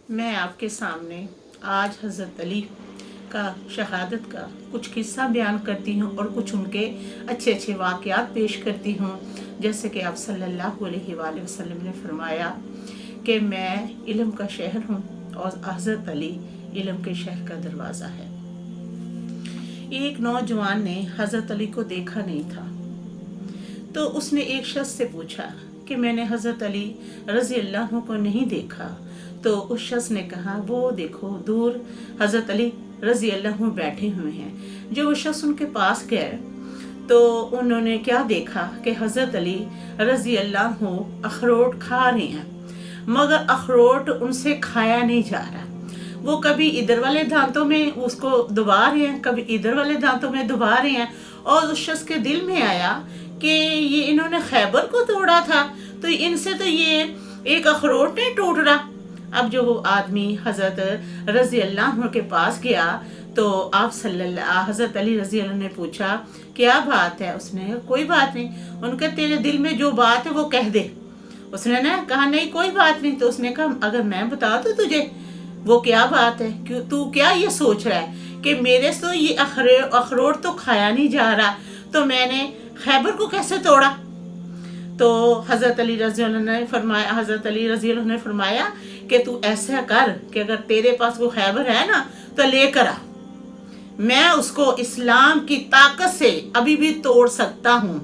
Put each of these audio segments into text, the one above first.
میں آپ کے سامنے آج حضرت علی کا شہادت کا کچھ قصہ بیان کرتی ہوں اور کچھ ان کے اچھے اچھے واقعات پیش کرتی ہوں، جیسے کہ آپ صلی اللہ علیہ وآلہ وسلم نے فرمایا کہ میں علم کا شہر ہوں اور حضرت علی علم کے شہر کا دروازہ ہے۔ ایک نوجوان نے حضرت علی کو دیکھا نہیں تھا، تو اس نے ایک شخص سے پوچھا کہ میں نے حضرت علی رضی اللہ عنہ کو نہیں دیکھا۔ تو اس شخص نے کہا وہ دیکھو دور حضرت علی رضی اللہ عنہ بیٹھے ہوئے ہیں۔ جو وہ شخص ان کے پاس گئے تو انہوں نے کیا دیکھا کہ حضرت علی رضی اللہ عنہ اخروٹ کھا رہے ہیں، مگر اخروٹ ان سے کھایا نہیں جا رہا۔ وہ کبھی ادھر والے دانتوں میں اس کو دبا رہے ہیں، کبھی ادھر والے دانتوں میں دبا رہے ہیں، اور اس شخص کے دل میں آیا کہ یہ انہوں نے خیبر کو توڑا تھا، تو ان سے تو یہ ایک اخروٹ نہیں ٹوٹ رہا۔ اب جو وہ آدمی حضرت رضی اللہ عنہ کے پاس گیا تو آپ حضرت علی رضی اللہ عنہ نے پوچھا کیا بات ہے؟ اس نے کہا کوئی بات نہیں۔ ان کے تیرے دل میں جو بات ہے وہ کہہ دے۔ اس نے کہا نہیں کوئی بات نہیں۔ تو اس نے کہا اگر میں بتا دوں تجھے وہ کیا بات ہے، تو کیا یہ سوچ رہا ہے کہ میرے سے یہ اخروٹ تو کھایا نہیں جا رہا، تو میں نے خیبر کو کیسے توڑا؟ تو حضرت علی رضی اللہ عنہ نے فرمایا کہ تو ایسا کر کہ اگر تیرے پاس وہ خیبر ہے نا تو لے کر آ، میں اس کو اسلام کی طاقت سے ابھی بھی توڑ سکتا ہوں۔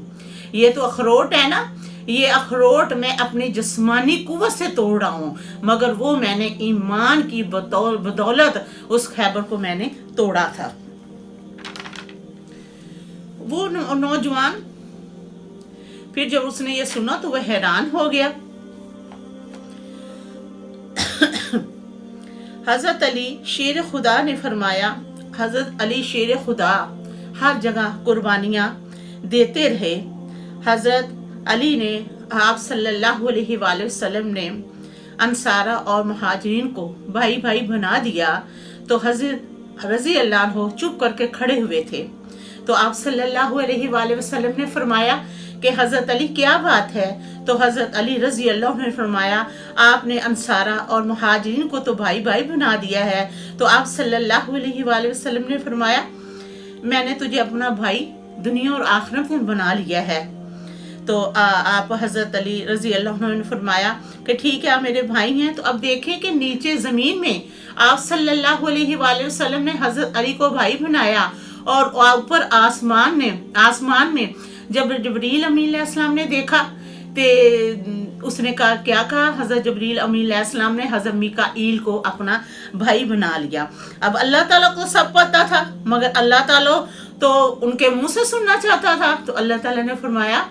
یہ تو اخروٹ ہے نا، یہ اخروٹ میں اپنی جسمانی قوت سے توڑ رہا ہوں، مگر وہ میں نے ایمان کی بدولت اس خیبر کو میں نے توڑا تھا۔ وہ نوجوان پھر جب اس نے یہ سنا تو وہ حیران ہو گیا۔ حضرت علی شیر خدا نے فرمایا، حضرت علی شیر خدا ہر جگہ قربانیاں دیتے رہے۔ حضرت علی نے آپ صلی اللہ علیہ وآلہ وسلم نے انصارہ اور مہاجرین کو بھائی بھائی بنا دیا، تو حضرت رضی اللہ عنہ چپ کر کے کھڑے ہوئے تھے۔ تو آپ صلی اللہ علیہ وآلہ وسلم نے فرمایا کہ حضرت علی کیا بات ہے؟ تو حضرت علی رضی اللہ عنہ نے فرمایا آپ نے انصارہ اور مہاجرین کو تو بھائی بھائی بنا دیا ہے۔ تو آپ صلی اللہ علیہ وآلہ وسلم نے فرمایا میں نے تجھے اپنا بھائی دنیا اور آخرت میں بنا لیا ہے۔ تو آپ حضرت علی رضی اللہ عنہ نے فرمایا کہ ٹھیک ہے آپ میرے بھائی ہیں۔ تو اب دیکھیں کہ نیچے زمین میں آپ صلی اللہ علیہ وآلہ وسلم نے حضرت علی کو بھائی بنایا، اور اوپر آسمان میں جب جبریل امین علیہ السلام نے دیکھا تو اس نے کیا کہا؟ حضرت جبریل امین علیہ السلام نے حضرت میکائیل کو اپنا بھائی بنا لیا۔ اب اللہ تعالیٰ کو سب پتا تھا، مگر اللہ تعالیٰ تو ان کے منہ سے سننا چاہتا تھا۔ تو اللہ تعالیٰ نے فرمایا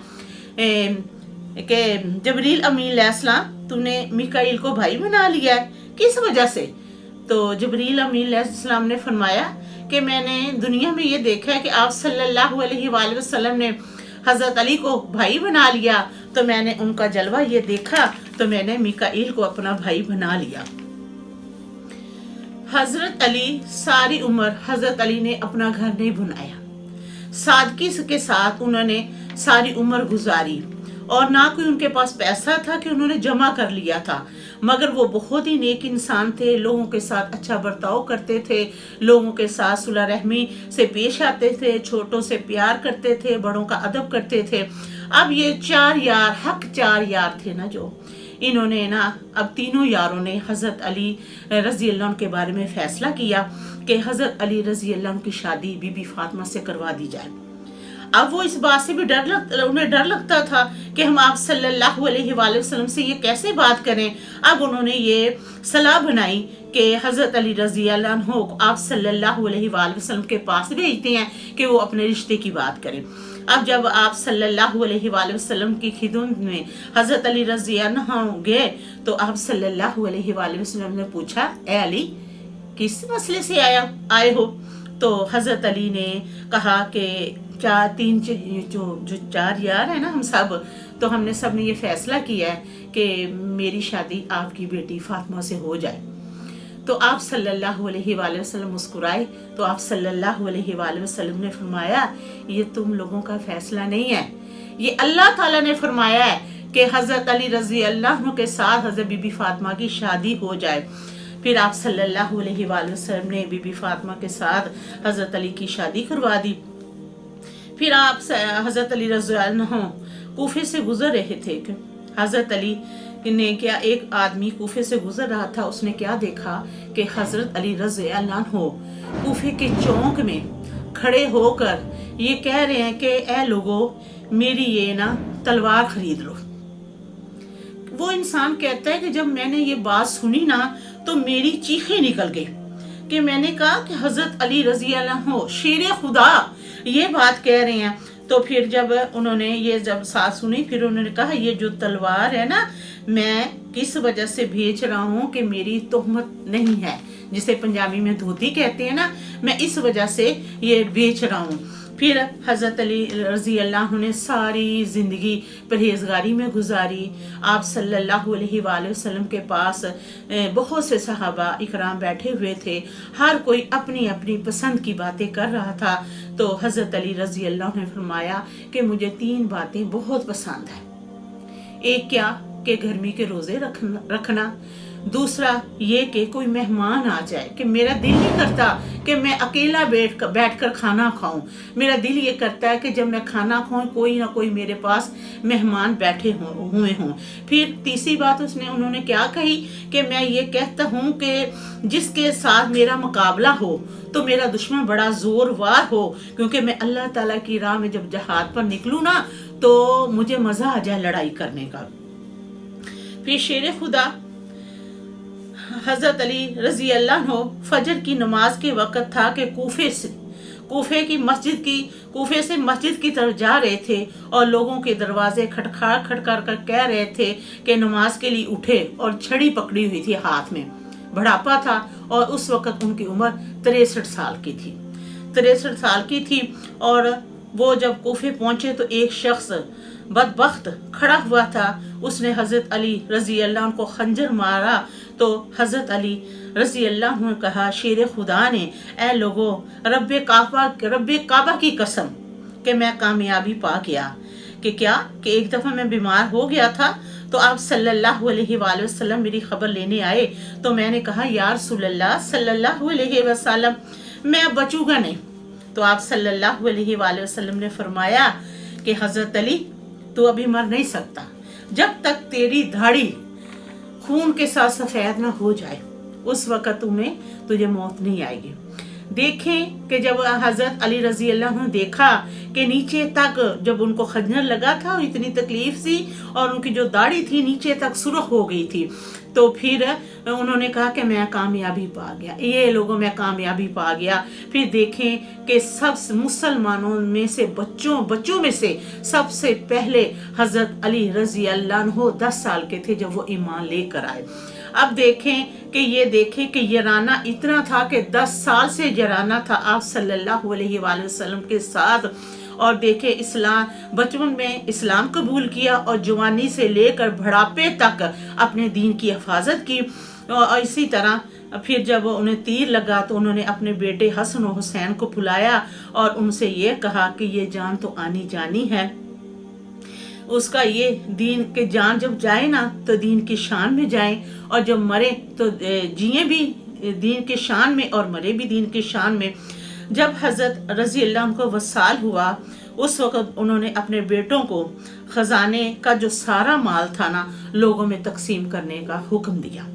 کہ جبریل امین علیہ السلام تم نے میکائیل کو بھائی بنا لیا ہے، کس وجہ سے؟ تو جبریل امین علیہ السلام نے فرمایا کہ میں نے دنیا میں یہ دیکھا ہے کہ آپ صلی اللہ علیہ وآلہ وسلم نے حضرت علی کو بھائی بنا لیا، تو میں نے ان کا جلوہ یہ دیکھا تو میں نے میکائیل کو اپنا بھائی بنا لیا۔ حضرت علی ساری عمر حضرت علی نے اپنا گھر نہیں بنایا، سادگی کے ساتھ انہوں نے ساری عمر گزاری، اور نہ کوئی ان کے پاس پیسہ تھا کہ انہوں نے جمع کر لیا تھا، مگر وہ بہت ہی نیک انسان تھے، لوگوں کے ساتھ اچھا برتاؤ کرتے تھے، لوگوں کے ساتھ صلح رحمی سے پیش آتے تھے، چھوٹوں سے پیار کرتے تھے، بڑوں کا ادب کرتے تھے۔ اب یہ چار یار تھے نا، جو انہوں نے اب تینوں یاروں نے حضرت علی رضی اللہ عنہ کے بارے میں فیصلہ کیا کہ حضرت علی رضی اللہ عنہ کی شادی بی بی فاطمہ سے کروا دی جائے۔ اب وہ اس بات سے بھی انہیں ڈر لگتا تھا کہ ہم آپ صلی اللہ علیہ وآلہ وسلم سے یہ کیسے بات کریں۔ اب انہوں نے یہ صلاح بنائی کہ حضرت علی رضی اللہ عنہ کو آپ صلی اللہ علیہ وآلہ وسلم کے پاس بھیجتے ہیں کہ وہ اپنے رشتے کی بات کریں۔ اب جب آپ صلی اللہ علیہ وآلہ وسلم کی خدمت میں حضرت علی رضی اللہ عنہ گئے تو آپ صلی اللہ علیہ وآلہ وسلم نے پوچھا اے علی کس مسئلے سے آئے ہو؟ تو حضرت علی نے کہا کہ جو چار یار ہیں نا ہم سب، تو ہم نے سب نے یہ فیصلہ کیا ہے کہ میری شادی آپ کی بیٹی فاطمہ سے ہو جائے۔ تو آپ صلی اللہ علیہ وآلہ وسلم مسکرائے، تو آپ صلی اللہ علیہ وآلہ وسلم نے فرمایا یہ تم لوگوں کا فیصلہ نہیں ہے، یہ اللہ تعالیٰ نے فرمایا ہے کہ حضرت علی رضی اللہ عنہ کے ساتھ حضرت بی بی فاطمہ کی شادی ہو جائے۔ फिर आप सल्लल्लाहु अलैहि वसल्लम ने बीबी फातिमा के साथ हज़रत अली की शादी करवा दी। फिर आप हज़रत अली रज़ी अल्लाह अन्हु कूफे से गुजर रहे थे। हज़रत अली ने क्या, एक आदमी कूफे से गुजर रहा था, उसने क्या देखा कि हज़रत अली रज़ी अल्लाह अन्हु कूफे के चौक में खड़े होकर ये कह रहे हैं कि ए लोगों, मेरी ये ना तलवार खरीद लो। वो इंसान कहता है कि जब मैंने ये बात सुनी ना तो मेरी चीखें निकल गई कि मैंने कहा कि हज़रत अली रज़ी अल्लाह अन्हु शेर खुदा ये बात कह रहे हैं। तो फिर जब उन्होंने ये जब साथ सुनी, फिर उन्होंने कहा ये जो तलवार है ना, मैं किस वजह से बेच रहा हूँ कि मेरी तोहमत नहीं है, जिसे पंजाबी में धोती कहते हैं ना, मैं इस वजह से ये बेच रहा हूँ। फिर हज़रत अली रज़ी अल्लाह ने सारी ज़िंदगी परहेज़गारी में गुजारी। आप सल्लल्लाहु अलैहि वसल्लम के पास बहुत से सहाबा इकराम बैठे हुए थे, हर कोई अपनी अपनी पसंद की बातें कर रहा था। तो हज़रत अली रज़ी अल्लाह ने फरमाया कि मुझे 3 बातें बहुत पसंद हैं। एक क्या कि गर्मी के रोज़े रखना, दूसरा ये कि कोई मेहमान आ जाए कि मेरा दिल नहीं करता कि मैं अकेला बैठकर खाना खाऊं, मेरा दिल ये करता है कि जब मैं खाना खाऊं कोई ना कोई मेरे पास मेहमान बैठे हुए हों। फिर तीसरी बात उन्होंने क्या कही कि मैं ये कहता हूं कि जिसके साथ मेरा मुकाबला हो तो मेरा दुश्मन बड़ा जोरवार हो, क्योंकि मैं अल्लाह ताला की राह में जब जहाद पर निकलूं ना तो मुझे मज़ा आ जाए लड़ाई करने का। फिर शेर खुदा हज़रत अली रज़ी अल्लाह अन्हु फजर की नमाज के वक़्त था कि कूफे से मस्जिद की तरफ जा रहे थे और लोगों के दरवाजे खटखड़ कर कह रहे थे कि नमाज के लिए उठे, और छड़ी पकड़ी हुई थी हाथ में। बुढ़ापा था और उस वक़्त उनकी उम्र 63 साल की थी। 63 साल की थी और वो जब कूफे पहुंचे तो एक शख्स बदबख्त खड़ा हुआ था, उसने हज़रत अली रज़ी अल्लाह को खंजर मारा। तो हज़रत अली रज़ी अल्लाह ने कहा, शेर खुदा ने, ए लोगों, रब्बे काबा की कसम कि मैं कामयाबी पा गया। कि क्या कि एक दफ़ा मैं बीमार हो गया था तो आप सल्लल्लाहु अलैहि वसल्लम मेरी खबर लेने आए, तो मैंने कहा या रसूलल्लाह सल्लल्लाहु अलैहि वसल्लम, मैं अब बचूंगा नहीं। तो आप सल्लल्लाहु अलैहि वसल्लम ने फरमाया कि हज़रत अली, तू अभी मर नहीं सकता, जब तक तेरी दाढ़ी खून के साथ सफ़ेद ना हो जाए उस वक़्त तुझे मौत नहीं आएगी। देखें कि जब हज़रत अली रज़ी अल्लाह ने देखा कि नीचे तक जब उनको खंजर लगा था इतनी तकलीफ सी और उनकी जो दाढ़ी थी नीचे तक सुर्ख हो गई थी, तो फिर उन्होंने कहा कि मैं कामयाबी पा गया, ये लोगों में कामयाबी पा गया। फिर देखें कि सब मुसलमानों में से बच्चों में से सबसे पहले हज़रत अली रज़ी अल्लाह अन्हु 10 साल के थे जब वो ईमान लेकर आए। अब देखें कि यराना इतना था कि 10 साल से यराना था आप सल्लल्लाहु अलैहि वसल्लम के साथ। और देखे इस्लाम, बचपन में इस्लाम कबूल किया और जवानी से लेकर बुढ़ापे तक अपने दीन की हिफाजत की। और इसी तरह फिर जब उन्हें तीर लगा तो उन्होंने अपने बेटे हसन और हुसैन को बुलाया और उनसे ये कहा कि ये जान तो आनी जानी है, उसका ये दीन के जान जब जाए ना तो दीन की शान में जाए, और जब मरे तो जिए भी दीन के शान में और मरे भी दीन की शान में। जब हज़रत रज़ी अल्लाह को वसाल हुआ उस वक़्त उन्होंने अपने बेटों को ख़जाने का जो सारा माल था ना लोगों में तकसीम करने का हुक्म दिया।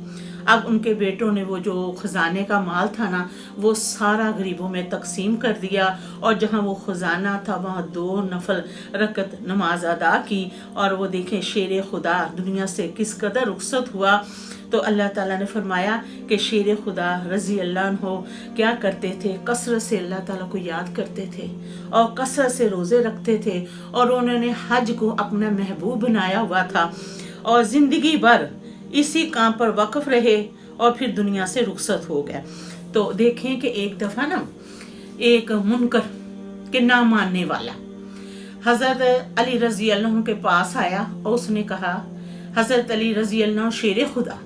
अब उनके बेटों ने वो जो ख़जाने का माल था ना वो सारा गरीबों में तकसीम कर दिया, और जहाँ वो ख़जाना था वहाँ 2 नफल रकत नमाज अदा की। और वो देखें शेर खुदा दुनिया से किस कदर रुखसत हुआ। तो अल्लाह ताला ने फरमाया कि शेर खुदा रज़ी अल्लाह अन्हु क्या करते थे, कसरत से अल्लाह ताला को याद करते थे और कसरत से रोज़े रखते थे, और उन्होंने हज को अपना महबूब बनाया हुआ था और ज़िंदगी भर इसी काम पर वक़्फ़ रहे और फिर दुनिया से रुखसत हो गए। तो देखें कि एक दफ़ा ना एक मुनकर के ना मानने वाला हज़रत अली रज़ी अल्लाह के पास आया और उसने कहा, हज़रत अली रज़ी अल्लाह शेर खुदा,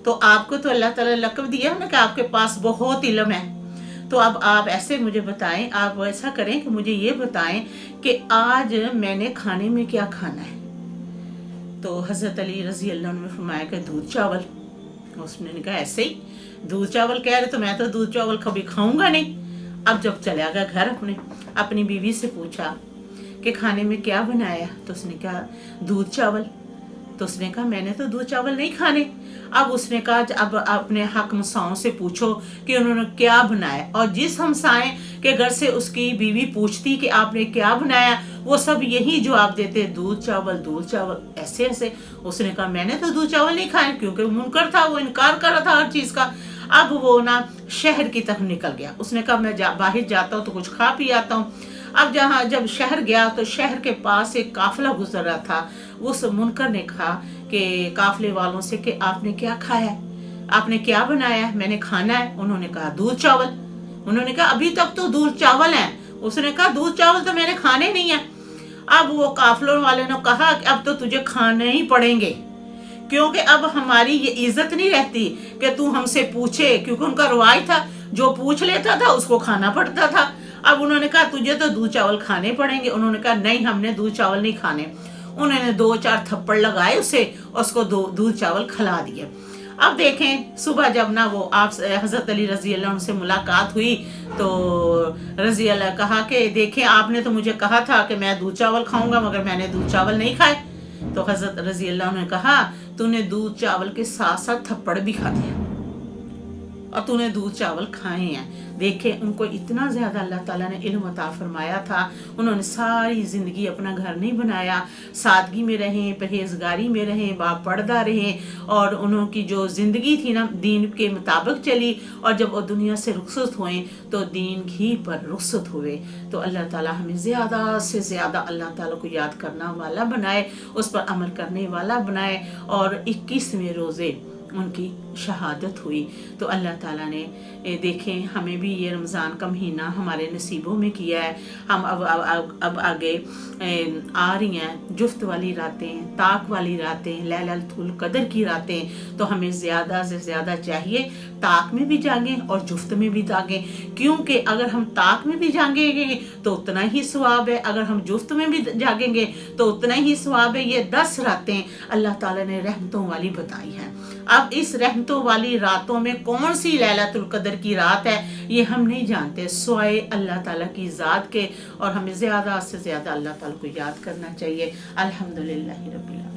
तो आपको तो अल्लाह ताला लक़ब दिया ना कि आपके पास बहुत इल्म है, तो अब आप ऐसे मुझे बताएं, आप ऐसा करें कि मुझे ये बताएं कि आज मैंने खाने में क्या खाना है। तो हज़रत अली रज़ी अल्लाह ने फरमाया कि दूध चावल। उसने कहा ऐसे ही दूध चावल कह रहे तो मैं तो दूध चावल कभी खाऊंगा नहीं। अब जब चला गया घर अपनी बीवी से पूछा कि खाने में क्या बनाया, तो उसने कहा दूध चावल। तो उसने कहा मैंने तो दूध चावल नहीं खाने। अब उसने कहा अब अपने हक हमसाओं से पूछो कि उन्होंने क्या बनाया, और जिस हमसाए के घर से उसकी बीवी पूछती कि आपने क्या बनाया, वो सब यही जवाब देते दूध चावल ऐसे ऐसे। उसने कहा मैंने तो दूध चावल नहीं खाए, क्योंकि मुनकर था, वो इनकार कर रहा था हर चीज का। अब वो ना शहर की तरफ निकल गया। उसने कहा मैं बाहर जाता हूँ तो कुछ खा पी आता हूँ। अब जब शहर गया तो शहर के पास एक काफिला गुजर रहा था। उस मुनकर ने कहा कि काफिले वालों से कि आपने क्या खाया, आपने क्या बनाया, मैंने खाना है। उन्होंने कहा दूध चावल। उन्होंने कहा अभी तक तो दूध चावल है। उसने कहा दूध चावल तो मैंने खाने नहीं है। अब वो काफिलों वाले ने कहा कि अब तो तुझे खाने ही पड़ेंगे, क्योंकि अब हमारी ये इज्जत नहीं रहती कि तू हमसे पूछे, क्योंकि उनका रवाज था जो पूछ लेता था उसको खाना पड़ता था। अब उन्होंने कहा तुझे तो दूध चावल खाने पड़ेंगे। उन्होंने कहा नहीं, हमने दूध चावल नहीं खाने। उन्होंने 2-4 थप्पड़ लगाए उसे, उसको दूध चावल खिला दिए। अब देखें सुबह जब ना वो आप हजरत अली रजी अल्लाह से मुलाकात हुई तो रजी अल्लाह कहा कि देखें आपने तो मुझे कहा था कि मैं दूध चावल खाऊंगा, मगर मैंने दूध चावल नहीं खाए। तो हजरत रजी अल्लाह ने कहा तूने दूध चावल के साथ साथ थप्पड़ भी खा दिया और तूने दूध चावल खाए हैं। देखें उनको इतना ज़्यादा अल्लाह ताला ने इल्म अता फरमाया था। उन्होंने सारी ज़िंदगी अपना घर नहीं बनाया, सादगी में रहें, परहेजगारी में रहें, बापर्दा रहें, और उनकी जो ज़िंदगी थी ना दीन के मुताबिक चली। और जब वो दुनिया से रुखसत हुए तो दीन ही पर रुखसत हुए। तो अल्लाह ताला हमें ज़्यादा से ज़्यादा अल्लाह ताला को याद करना वाला बनाए, उस पर अमल करने वाला बनाए। और 21वें रोज़े उनकी शहादत हुई। तो अल्लाह ताला ने देखें हमें भी ये रमज़ान का महीना हमारे नसीबों में किया है। हम अब आगे आ रही हैं जुफ्त वाली रातें, ताक वाली रातें, लैलतुल कदर की रातें। तो हमें ज़्यादा से ज़्यादा चाहिए ताक में भी जागें और जुफ्त में भी जागें, क्योंकि अगर हम ताक में भी जागेंगे तो उतना ही सवाब है, अगर हम जुफ्त में भी जागेंगे तो उतना ही सवाब है। ये 10 रातें अल्लाह ताला ने रहमतों वाली बताई हैं। अब इस रहमतों वाली रातों में कौन सी लैलतुल कदर की रात है ये हम नहीं जानते सिवाय अल्लाह ताला की ज़ात के। और हमें ज़्यादा से ज़्यादा अल्लाह ताला को याद करना चाहिए। अल्हम्दुलिल्लाह रब्बिल